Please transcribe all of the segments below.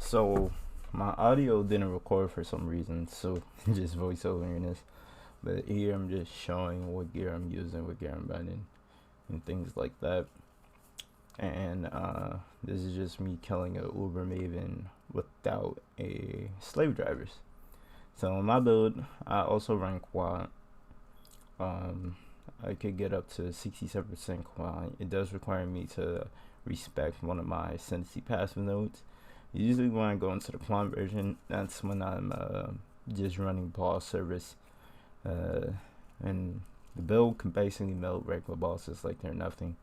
So my audio didn't record for some reason, so just voiceovering this. But here I'm just showing what gear I'm using, what gear I'm running, and things like that. And this is just me killing a Uber Maven without a slave drivers. So in my build, I also run quad. I could get up to 67% quad. It does require me to respect one of my ascendancy passive nodes. Usually when I go into the quad version, that's when I'm just running boss service. And the build can basically melt regular bosses like they're nothing.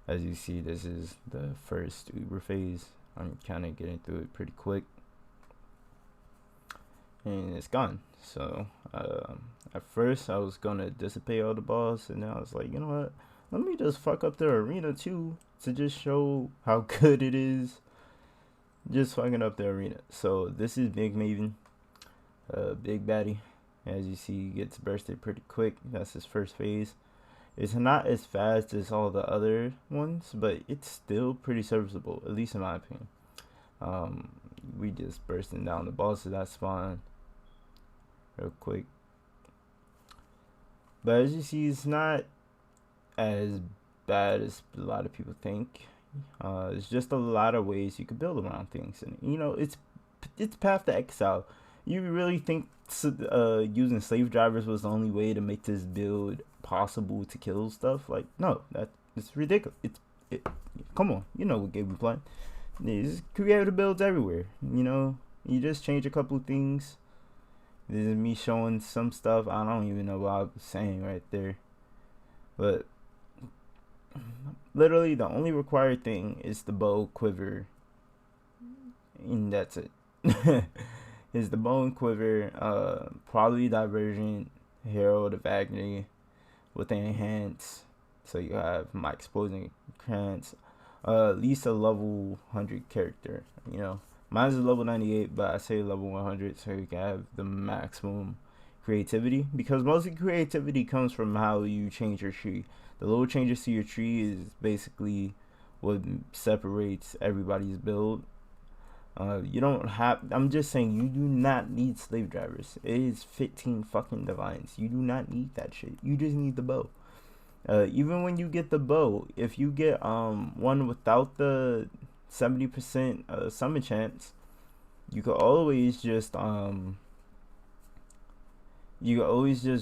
As you see, this is the first Uber phase. I'm kind of getting through it pretty quick. And it's gone. So at first I was gonna dissipate all the boss, and then I was like, you know what, let me just fuck up the arena too, to just show how good it is just fucking up the arena. So this is Big Maven, big baddie. As you see, he gets bursted pretty quick. That's his first phase. It's not as fast as all the other ones, but it's still pretty serviceable, at least in my opinion. We just bursting down the bosses that spawn real quick. But as you see, it's not as bad as a lot of people think. There's just a lot of ways you could build around things, and you know, it's path to Exile. You really think using slave drivers was the only way to make this build possible to kill stuff? Like, no, it's ridiculous. Come on, you know what game we playing. There's creative builds everywhere. You know, you just change a couple of things. This is me showing some stuff. I don't even know what I was saying right there, but literally the only required thing is the bow, quiver, and that's it. Is the bow and quiver, probably divergent, herald of agony with enhance, so you have my exposing krantz, at least a level 100 character. You know, mine's a level 98, but I say level 100 so you can have the maximum creativity, because mostly creativity comes from how you change your tree. The little changes to your tree is basically what separates everybody's build. You don't have, I'm just saying, you do not need slave drivers. It is 15 fucking divines. You do not need that shit. You just need the bow. Even when you get the bow, if you get one without the 70% summon chance, you could always just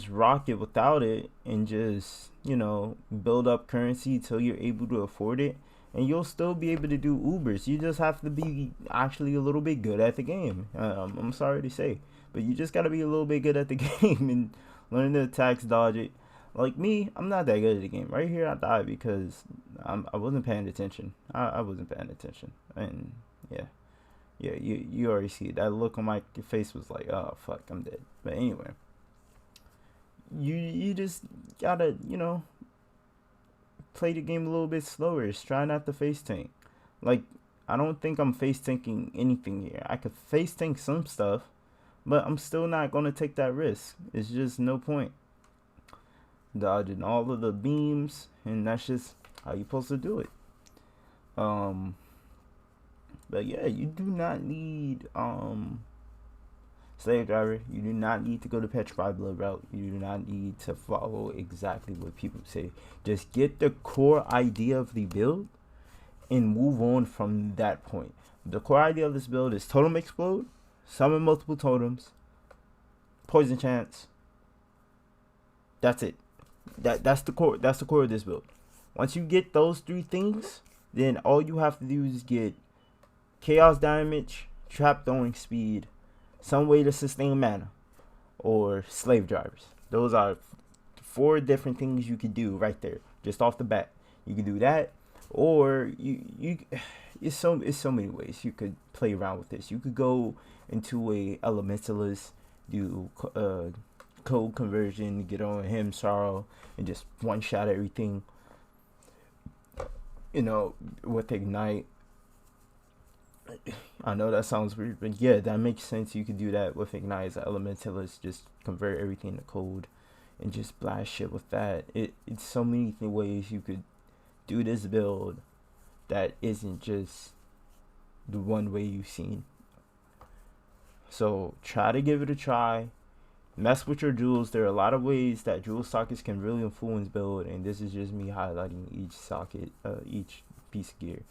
rock it without it, and just, you know, build up currency till you're able to afford it, and you'll still be able to do Ubers. You just have to be actually a little bit good at the game. I'm sorry to say, but you just gotta be a little bit good at the game and learn the attacks, dodge it. Like me, I'm not that good at the game. Right here, I died because I wasn't paying attention. I wasn't paying attention, and yeah, you already see it. That look on my face was like, oh fuck, I'm dead. But anyway, you just gotta, you know, play the game a little bit slower. Try not to face tank. Like, I don't think I'm face tanking anything here. I could face tank some stuff, but I'm still not gonna take that risk. It's just no point. Dodging all of the beams, and that's just how you're supposed to do it. But yeah, you do not need slave driver. You do not need to go the petrified blood route. You do not need to follow exactly what people say. Just get the core idea of the build and move on from that point. The core idea of this build is totem explode, summon multiple totems, poison chance. That's it. That's the core. That's the core of this build. Once you get those three things, then all you have to do is get chaos damage, trap throwing speed, some way to sustain mana, or slave drivers. Those are 4 different things you could do right there, just off the bat. You could do that, or it's so many ways you could play around with this. You could go into a elementalist, do code conversion, get on him sorrow, and just one shot everything, you know, with ignite. I know that sounds weird, but yeah, that makes sense. You could do that with ignite as an elementalist, just convert everything to code and just blast shit with that. It's so many ways you could do this build that isn't just the one way you've seen. So try to give it a try. Mess with your jewels. There are a lot of ways that jewel sockets can really influence build, and this is just me highlighting each socket, each piece of gear.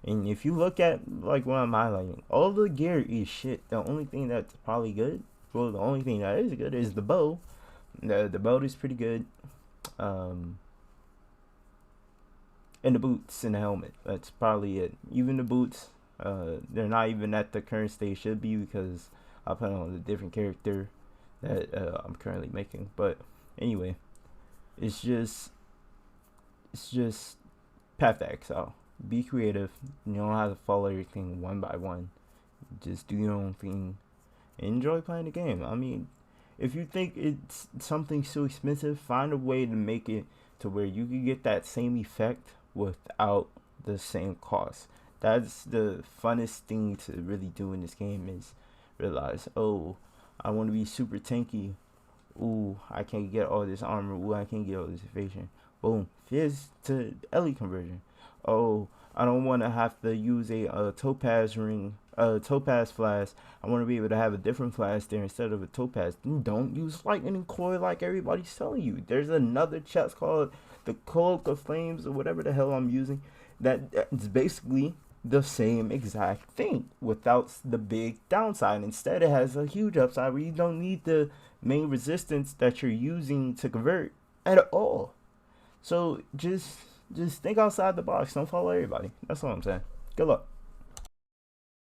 And if you look at like what I'm highlighting, all the gear is shit. The only thing that's probably good, well, the only thing that is good is the bow. The bow is pretty good. And the boots and the helmet. That's probably it. Even the boots, they're not even at the current state should be, because I put on a different character that I'm currently making. But anyway, it's just Path to Exile. Be creative. You don't have to follow everything one by one. Just do your own thing. Enjoy playing the game. I mean, if you think it's something so expensive, find a way to make it to where you can get that same effect without the same cost. That's the funnest thing to really do in this game, is realize, oh, I want to be super tanky. Ooh, I can't get all this armor. Ooh, I can't get all this evasion. Boom. Fizz to Ellie conversion. Oh, I don't want to have to use a topaz ring, topaz flask. I want to be able to have a different flask there instead of a topaz. Don't use lightning coil like everybody's telling you. There's another chest called the Cloak of Flames or whatever the hell I'm using. That's basically the same exact thing without the big downside. Instead, it has a huge upside where you don't need the main resistance that you're using to convert at all. So just think outside the box. Don't follow everybody. That's all I'm saying. Good luck.